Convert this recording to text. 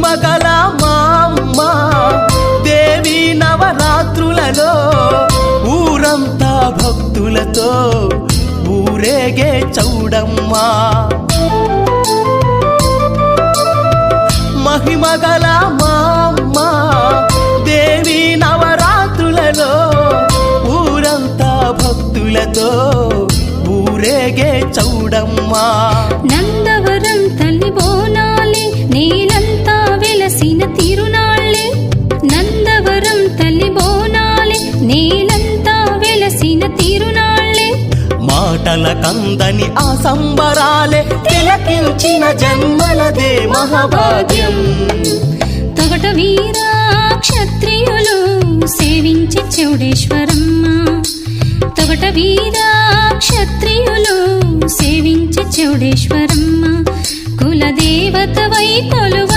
మహిమగల మా అమ్మ దేవి నవరాత్రులలో ఊరంతా భక్తులతో ఊరేగే చౌడమ్మ మహిమగల మా అమ్మ దేవి నవరాత్రులలో ఊరంతా భక్తులతో ఊరేగే చౌడమ్మ నందవరం తల్లి బోనాలే నేలంతా వెలసిన తిరునాళ్ళే నందవరం తల్లి బోనాలే నేలంతా వెలసిన తిరునాళ్ళే మాటల కందని ఆ సంబరాలే తిలకించిన జన్మలదే మహాభాగ్యం తొగట వీరా క్షత్రియులు సేవించి చౌడేశ్వరమ్మ తొగట వీరా క్షత్రియులు సేవించి చౌడేశ్వరమ్మ కులదేవత వై కొలువ